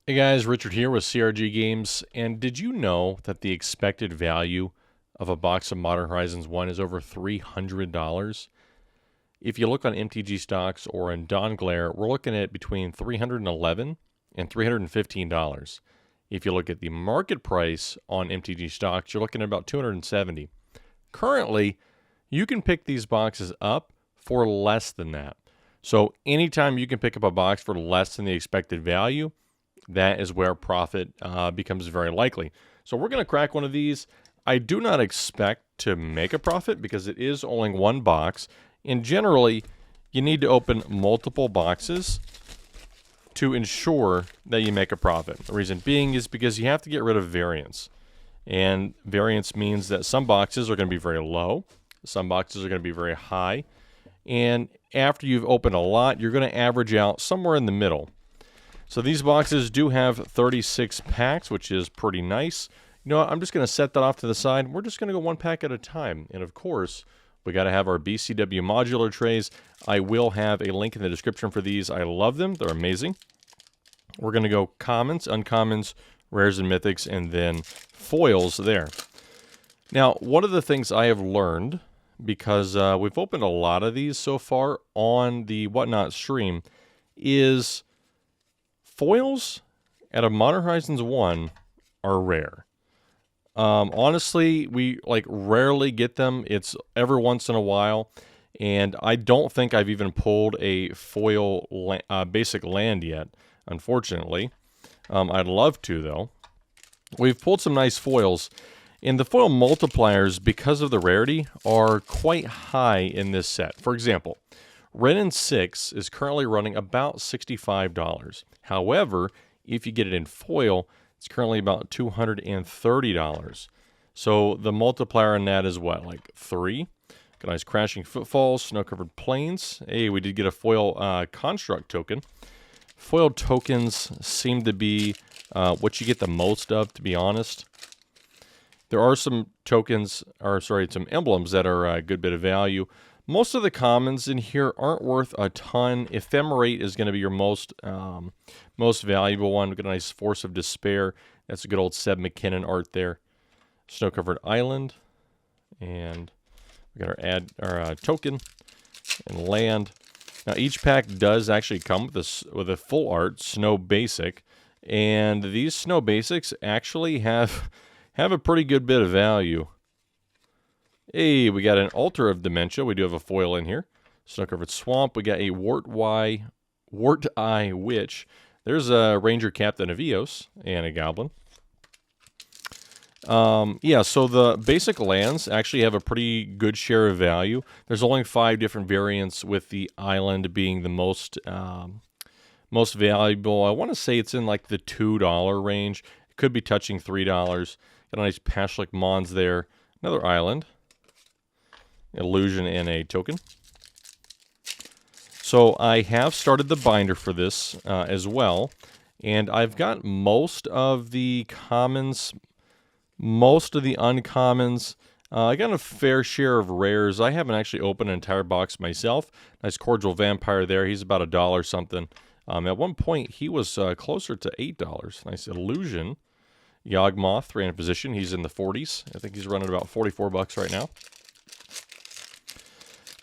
Hey guys, Richard here with CRG Games, and did you know that the expected value of a box of Modern Horizons 1 is over $300? If you look on MTG Stocks or in Don Glare, we're looking at between $311 and $315. If you look at the market price on MTG Stocks, you're looking at about $270. Currently, you can pick these boxes up for less than that. So anytime you can pick up a box for less than the expected value, that is where profit becomes very likely. So we're going to crack one of these. I do not expect to make a profit because it is only one box. And generally, you need to open multiple boxes to ensure that you make a profit. The reason being is because you have to get rid of variance. And variance means that some boxes are going to be very low. Some boxes are going to be very high. And after you've opened a lot, you're going to average out somewhere in the middle. So these boxes do have 36 packs, which is pretty nice. You know what, I'm just going to set that off to the side. We're just going to go one pack at a time. And of course, we got to have our BCW modular trays. I will have a link in the description for these. I love them. They're amazing. We're going to go commons, uncommons, rares and mythics, and then foils there. Now, one of the things I have learned, because we've opened a lot of these so far on the Whatnot stream, is foils out of Modern Horizons 1 are rare. Honestly, we rarely get them. It's every once in a while, and I don't think I've even pulled a foil basic land yet, unfortunately. I'd love to, though. We've pulled some nice foils, and the foil multipliers, because of the rarity, are quite high in this set. For example, Wrenn and 6 is currently running about $65. However, if you get it in foil, it's currently about $230. So the multiplier on that is what, like 3? Got nice Crashing Footfalls, Snow-Covered Plains. Hey, we did get a foil construct token. Foil tokens seem to be what you get the most of, to be honest. There are some tokens, or sorry, some emblems that are a good bit of value. Most of the commons in here aren't worth a ton. Ephemerate is going to be your most valuable one. We've got a nice Force of Despair. That's a good old Seb McKinnon art there. Snow-Covered Island. And we got our token and land. Now, each pack does actually come with a full art Snow Basic. And these Snow Basics actually have a pretty good bit of value. Hey, we got an Altar of Dementia. We do have a foil in here. Snow-Covered Swamp. We got a Wart-Eye Witch. There's a Ranger Captain of Eos and a Goblin. Yeah, so the basic lands actually have a pretty good share of value. There's only 5 different variants, with the island being the most valuable. I want to say it's in like the $2 range. It could be touching $3. Got a nice Pashlik Mons there. Another island. Illusion and a token. So I have started the binder for this as well, and I've got most of the commons, most of the uncommons. I got a fair share of rares. I haven't actually opened an entire box myself. Nice Cordial Vampire there. He's about $1 something. At one point, he was closer to $8. Nice Illusion. Yawgmoth, ran in position. He's in the 40s. I think he's running about $44 right now.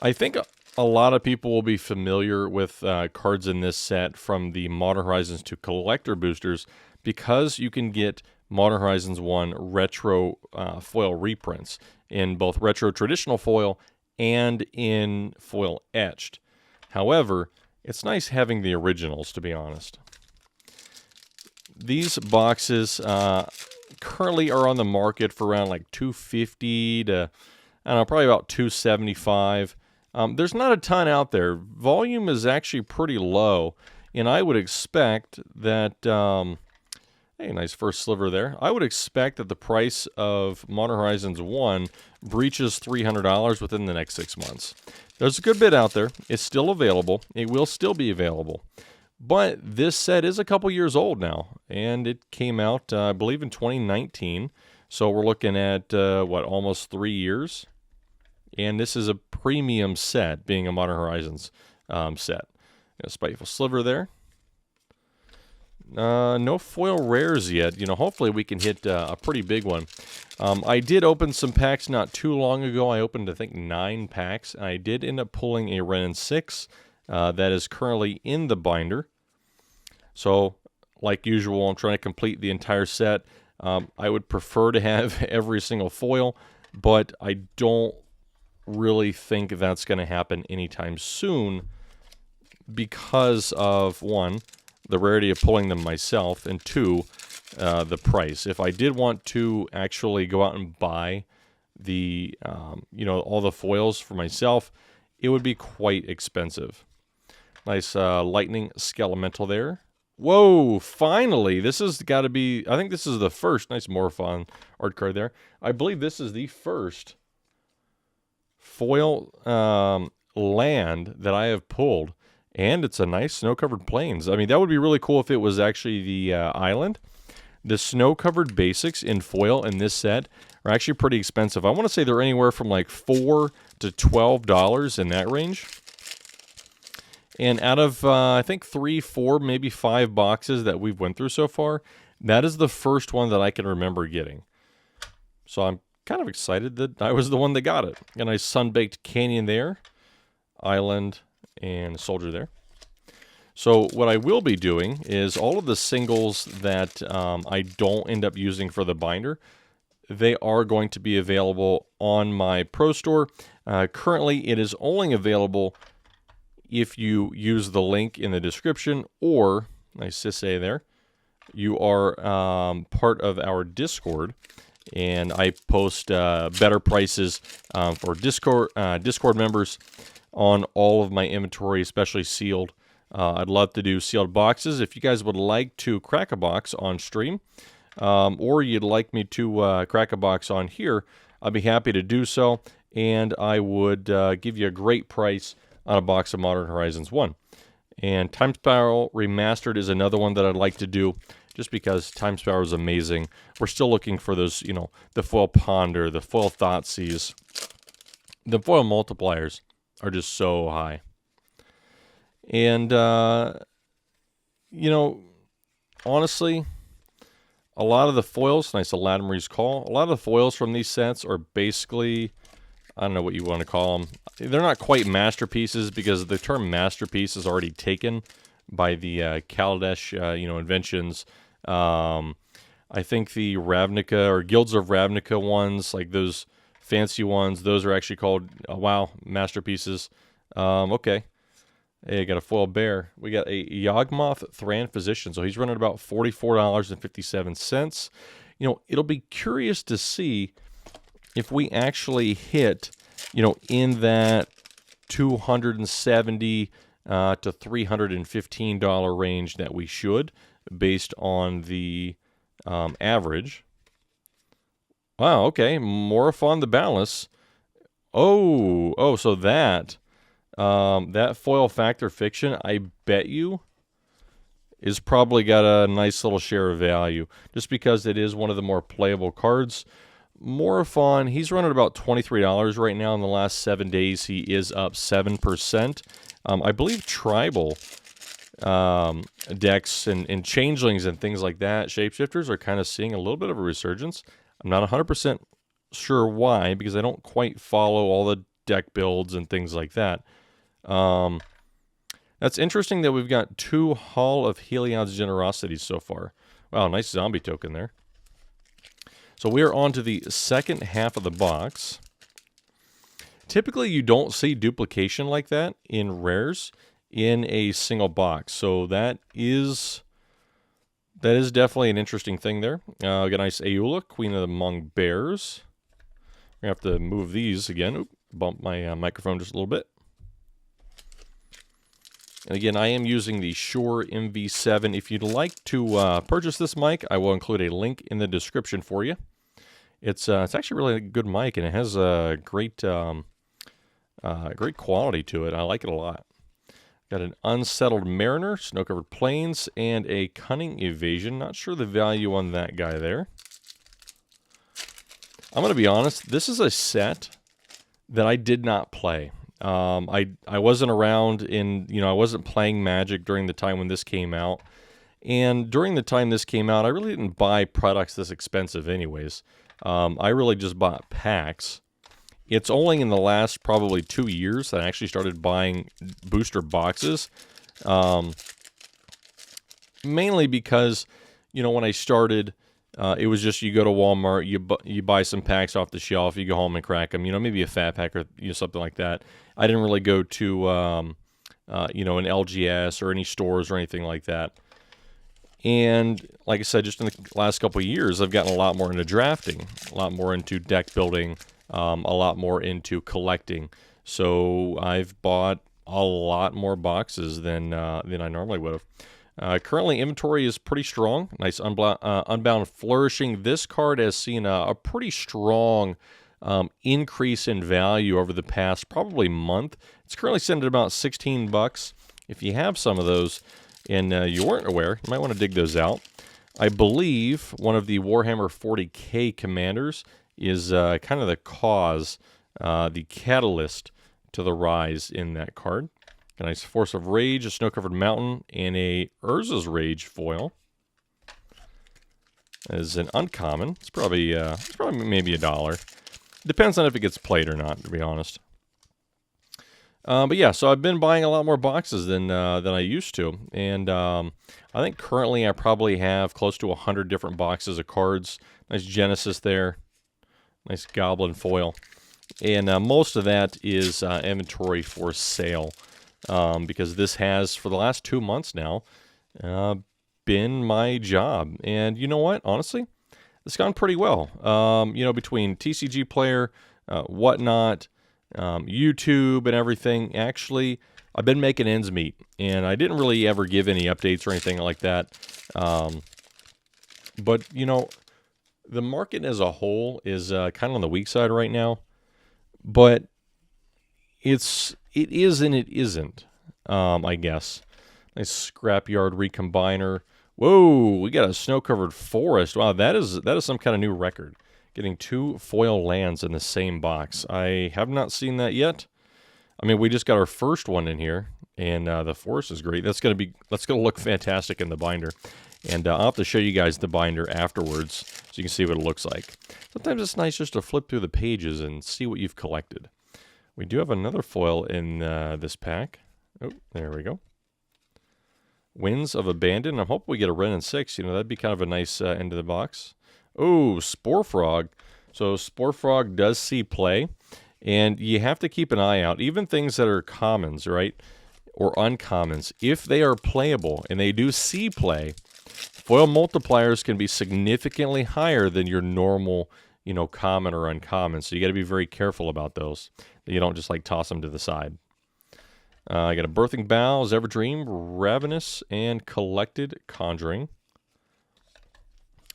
I think a lot of people will be familiar with cards in this set from the Modern Horizons 2 collector boosters, because you can get Modern Horizons 1 retro foil reprints in both retro traditional foil and in foil etched. However, it's nice having the originals, to be honest. These boxes currently are on the market for around like $250 to, I don't know, probably about $275. There's not a ton out there. Volume is actually pretty low, and I would expect that, hey, nice first sliver there. I would expect that the price of Modern Horizons 1 breaches $300 within the next 6 months. There's a good bit out there. It's still available. It will still be available. But this set is a couple years old now, and it came out, I believe, in 2019. So we're looking at, almost 3 years? And this is a premium set, being a Modern Horizons set. A Spiteful Sliver there. No foil rares yet. Hopefully we can hit a pretty big one. I did open some packs not too long ago. I opened, I think, 9 packs. And I did end up pulling a Renin 6 that is currently in the binder. So, like usual, I'm trying to complete the entire set. I would prefer to have every single foil, but I don't really think that's going to happen anytime soon because of, 1, the rarity of pulling them myself, and 2, the price. If I did want to actually go out and buy the, all the foils for myself, it would be quite expensive. Nice lightning skelemental there. Whoa, finally! This has got to be, I think this is the first, nice Morphon art card there. I believe this is the first foil land that I have pulled. And it's a nice snow-covered plains. I mean, that would be really cool if it was actually the island. The snow-covered basics in foil in this set are actually pretty expensive. I want to say they're anywhere from like $4 to $12 in that range. And out of, I think, 3, 4, maybe 5 boxes that we've went through so far, that is the first one that I can remember getting. So I'm kind of excited that I was the one that got it. A nice sun-baked canyon there. Island and soldier there. So what I will be doing is all of the singles that I don't end up using for the binder, they are going to be available on my Pro Store. Currently, it is only available if you use the link in the description, or, nice to say there, you are part of our Discord, and I post better prices for Discord members on all of my inventory, especially sealed. I'd love to do sealed boxes. If you guys would like to crack a box on stream, or you'd like me to crack a box on here, I'd be happy to do so, and I would give you a great price on a box of Modern Horizons 1. And Time Spiral Remastered is another one that I'd like to do, just because Time Spiral is amazing. We're still looking for those, the foil Ponder, the foil Thoughtseize. The foil multipliers are just so high. And, honestly, a lot of the foils, nice Latimer's Call, a lot of the foils from these sets are basically, I don't know what you want to call them. They're not quite masterpieces because the term masterpiece is already taken by the Kaladesh, inventions. I think the Ravnica or Guilds of Ravnica ones, like those fancy ones, those are actually called, wow, masterpieces. Okay. Hey, I got a foil bear. We got a Yawgmoth Thran Physician. So he's running about $44.57. It'll be curious to see if we actually hit, in that $270 to $315 range that we should, based on the average. Wow, okay. Morphon the Boundless. Oh, so that foil Factor Fiction, I bet you, is probably got a nice little share of value, just because it is one of the more playable cards. Morphon, he's running about $23 right now. In the last 7 days, he is up 7%. I believe Tribal decks and Changelings and things like that, Shapeshifters, are kind of seeing a little bit of a resurgence. I'm not 100% sure why, because I don't quite follow all the deck builds and things like that. That's interesting that we've got 2 Hall of Heliod's Generosity so far. Wow, nice zombie token there. So we are on to the second half of the box. Typically, you don't see duplication like that in rares in a single box. So that is definitely an interesting thing there. We got a nice Eula, Queen Among Bears. We're going to have to move these again. Oop, bump my microphone just a little bit. And again, I am using the Shure MV7. If you'd like to purchase this mic, I will include a link in the description for you. It's actually really a good mic, and it has a great quality to it. I like it a lot. Got an Unsettled Mariner, Snow-Covered Plains, and a Cunning Evasion. Not sure the value on that guy there. I'm going to be honest, this is a set that I did not play. I wasn't around I wasn't playing Magic during the time when this came out. And during the time this came out, I really didn't buy products this expensive anyways. I really just bought packs. It's only in the last probably 2 years that I actually started buying booster boxes. Mainly because, when I started, it was just you go to Walmart, you buy some packs off the shelf, you go home and crack them, maybe a fat pack or something like that. I didn't really go to, an LGS or any stores or anything like that. And like I said, just in the last couple of years, I've gotten a lot more into drafting, a lot more into deck building, a lot more into collecting. So I've bought a lot more boxes than I normally would have. Currently, inventory is pretty strong. Nice Unbound Flourishing. This card has seen a pretty strong increase in value over the past probably month. It's currently sitting at about $16. If you have some of those and you weren't aware, you might want to dig those out. I believe one of the Warhammer 40K commanders is kind of the cause, the catalyst to the rise in that card. A nice Force of Rage, a Snow-Covered Mountain, and a Urza's Rage foil. As an uncommon, it's probably maybe $1. Depends on if it gets played or not, to be honest. But yeah, so I've been buying a lot more boxes than I used to, and I think currently I probably have close to 100 different boxes of cards. Nice Genesis there, nice Goblin foil, and most of that is inventory for sale, because this has for the last 2 months now been my job, and you know what? Honestly, it's gone pretty well. Between TCG Player, whatnot. YouTube and everything, actually, I've been making ends meet, and I didn't really ever give any updates or anything like that. But, the market as a whole is kind of on the weak side right now, but it is and it isn't, I guess. Nice Scrapyard Recombiner. Whoa, we got a Snow-Covered Forest. Wow, that is some kind of new record. Getting 2 foil lands in the same box. I have not seen that yet. I mean, we just got our first one in here, and the forest is great. That's gonna look fantastic in the binder. And I'll have to show you guys the binder afterwards so you can see what it looks like. Sometimes it's nice just to flip through the pages and see what you've collected. We do have another foil in this pack. Oh, there we go. Winds of Abandon. I hope we get a Wrenn and 6. That'd be kind of a nice end of the box. Oh, Spore Frog. So Spore Frog does see play, and you have to keep an eye out. Even things that are commons, right, or uncommons, if they are playable and they do see play, foil multipliers can be significantly higher than your normal, common or uncommon. So you got to be very careful about those. You don't just toss them to the side. I got a Birthing Bowels, Everdream, Ravenous, and Collected Conjuring.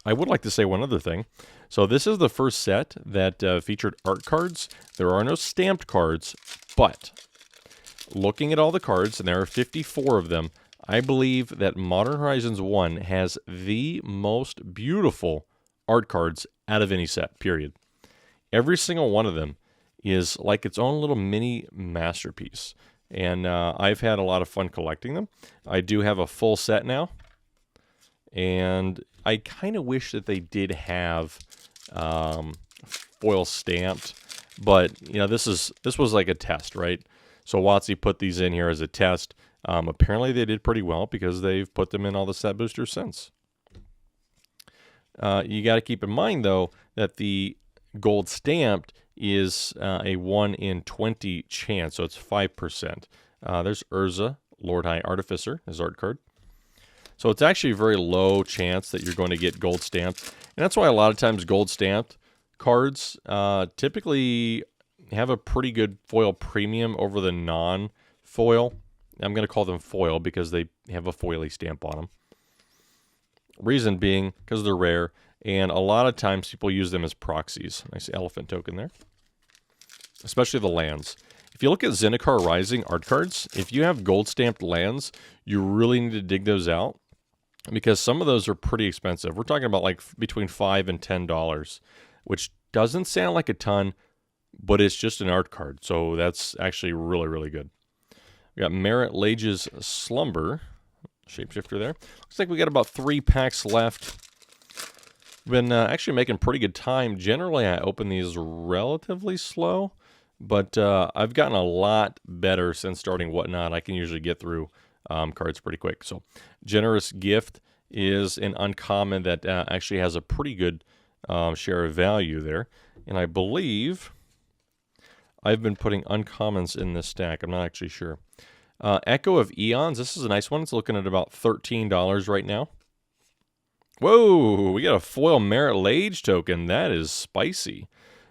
I would like to say one other thing. So this is the first set that featured art cards. There are no stamped cards, but looking at all the cards, and there are 54 of them, I believe that Modern Horizons 1 has the most beautiful art cards out of any set, period. Every single one of them is like its own little mini masterpiece. And I've had a lot of fun collecting them. I do have a full set now. And I kind of wish that they did have foil stamped, but this was like a test, right? So WotC put these in here as a test. Apparently they did pretty well because they've put them in all the set boosters since. You got to keep in mind though that the gold stamped is a 1 in 20 chance, so it's 5%. There's Urza, Lord High Artificer, his art card. So it's actually a very low chance that you're going to get gold stamped. And that's why a lot of times gold stamped cards typically have a pretty good foil premium over the non-foil. I'm going to call them foil because they have a foily stamp on them. Reason being because they're rare, and a lot of times people use them as proxies. Nice elephant token there. Especially the lands. If you look at Zendikar Rising art cards, if you have gold stamped lands, you really need to dig those out, because some of those are pretty expensive. We're talking about between $5 and $10, which doesn't sound like a ton, but it's just an art card. So that's actually really, really good. We got Marit Lage's Slumber, Shapeshifter there. Looks like we got about 3 packs left. Been actually making pretty good time. Generally, I open these relatively slow, but I've gotten a lot better since starting Whatnot. I can usually get through cards pretty quick. So, Generous Gift is an uncommon that actually has a pretty good share of value there. And I believe I've been putting uncommons in this stack. I'm not actually sure. Echo of Eons. This is a nice one. It's looking at about $13 right now. Whoa, we got a foil Merit Lage token. That is spicy.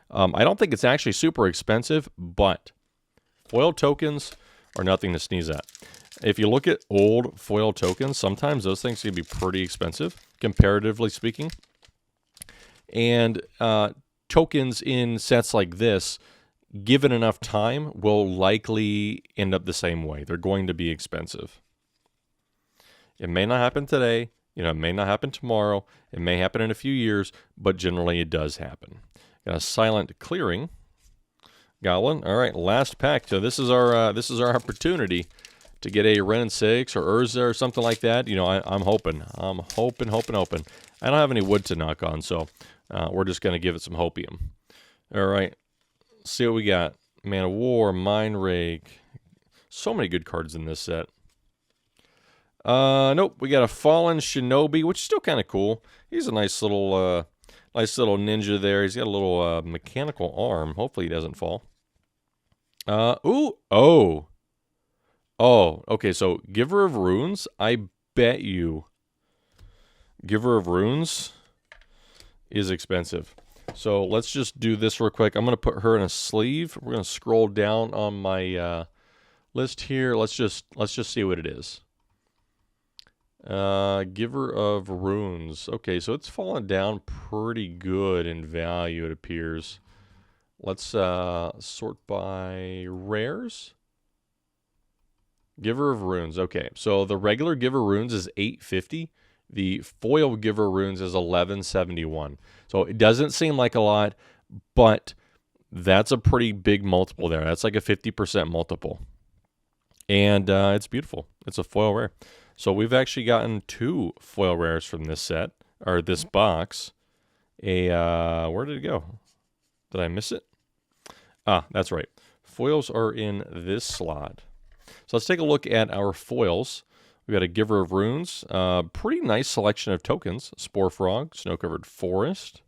I don't think it's actually super expensive, but foil tokens are nothing to sneeze at. If you look at old foil tokens, sometimes those things can be pretty expensive, comparatively speaking. And tokens in sets like this, given enough time, will likely end up the same way. They're going to be expensive. It may not happen today. It may not happen tomorrow. It may happen in a few years, but generally it does happen. Got a Silent Clearing. Got one. All right, last pack. So this is our opportunity to get a Wrenn and 6 or Urza or something like that. I'm hoping. I'm hoping. I don't have any wood to knock on, so we're just going to give it some hopium. All right. See what we got. Man of War, Mind Rake. So many good cards in this set. Nope. We got a Fallen Shinobi, which is still kind of cool. He's a nice little ninja there. He's got a little mechanical arm. Hopefully he doesn't fall. Okay. So Giver of Runes. I bet you Giver of Runes is expensive. So let's just do this real quick. I'm going to put her in a sleeve. We're going to scroll down on my list here. Let's just see what it is. Giver of Runes. Okay, so it's fallen down pretty good in value, it appears. Let's sort by rares. Giver of Runes. Okay, so the regular Giver Runes is $8.50. The foil Giver Runes is $11.71. So it doesn't seem like a lot, but that's a pretty big multiple there. That's like a 50% multiple. And it's beautiful. It's a foil rare. So we've actually gotten 2 foil rares from this set, or this box. Where did it go? Did I miss it? That's right. Foils are in this slot. So let's take a look at our foils. We've got a Giver of Runes. Pretty nice selection of tokens. Spore Frog, Snow-Covered Forest.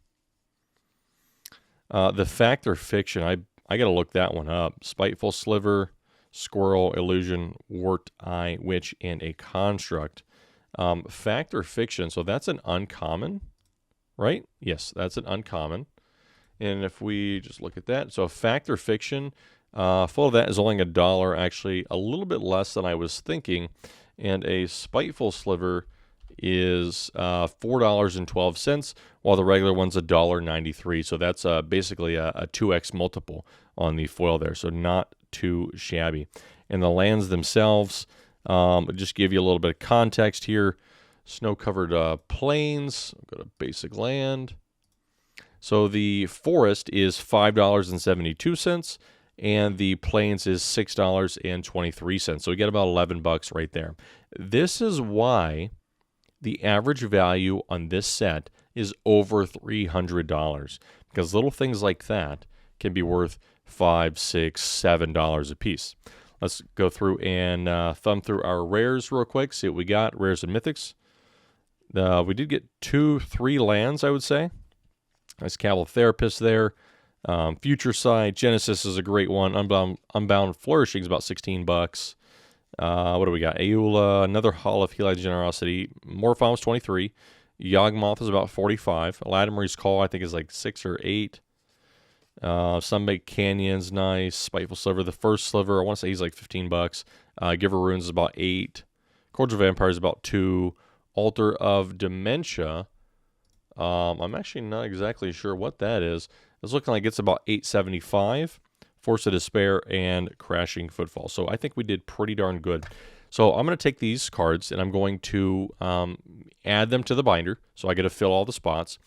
The Fact or Fiction, I got to look that one up. Spiteful Sliver, Squirrel, Illusion, Wart Eye, Witch, and a Construct. Fact or Fiction, so that's an uncommon, right? Yes, that's an uncommon. And if we just look at that, so Fact or Fiction, full of that is only $1, actually a little bit less than I was thinking. And a Spiteful Sliver is $4.12, while the regular one's $1.93. So that's basically a 2x multiple on the foil there. So not too shabby. And the lands themselves, just give you a little bit of context here. Snow-covered plains. Go to basic land. So the forest is $5.72. And the plains is $6.23. So we get about $11 right there. This is why the average value on this set is over $300, because little things like that can be worth $5, $6, $7 a piece. Let's go through and thumb through our rares real quick, see what we got. Rares and mythics. We did get 3 lands, I would say. Nice Cabal Therapist there. Future Sight, Genesis is a great one. Unbound Flourishing is about $16. What do we got? Aula, another Hall of Heli Generosity. Morphon was $23. Yawgmoth is about $45. Latimer's Call, I think, is like $6 or $8. Sunbaked Canyon's nice. Spiteful Sliver, the first sliver, I want to say he's like $15. Giver Runes is about $8. Cordial Vampire is about $2. Altar of Dementia, I'm actually not exactly sure what that is. It's looking like it's about $8.75. Force of Despair and Crashing Footfall. So I think we did pretty darn good. So I'm going to take these cards and I'm going to add them to the binder. So I get to fill all the spots.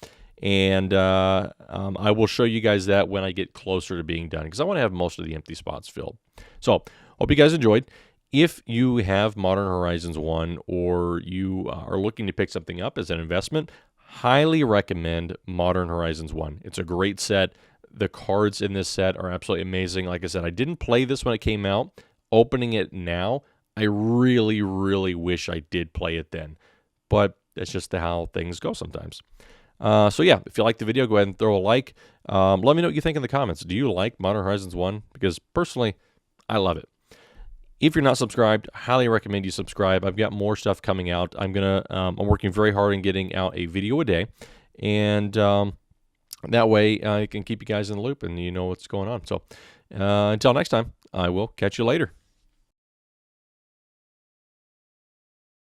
And I will show you guys that when I get closer to being done, because I want to have most of the empty spots filled. So hope you guys enjoyed. If you have Modern Horizons 1 or you are looking to pick something up as an investment, highly recommend Modern Horizons 1. It's a great set. The cards in this set are absolutely amazing. Like I said, I didn't play this when it came out. Opening it now, I really, really wish I did play it then. But that's just how things go sometimes. So yeah, if you like the video, go ahead and throw a like. Let me know what you think in the comments. Do you like Modern Horizons 1? Because personally, I love it. If you're not subscribed, highly recommend you subscribe. I've got more stuff coming out. I'm working very hard on getting out a video a day, and that way I can keep you guys in the loop and you know what's going on. So until next time, I will catch you later.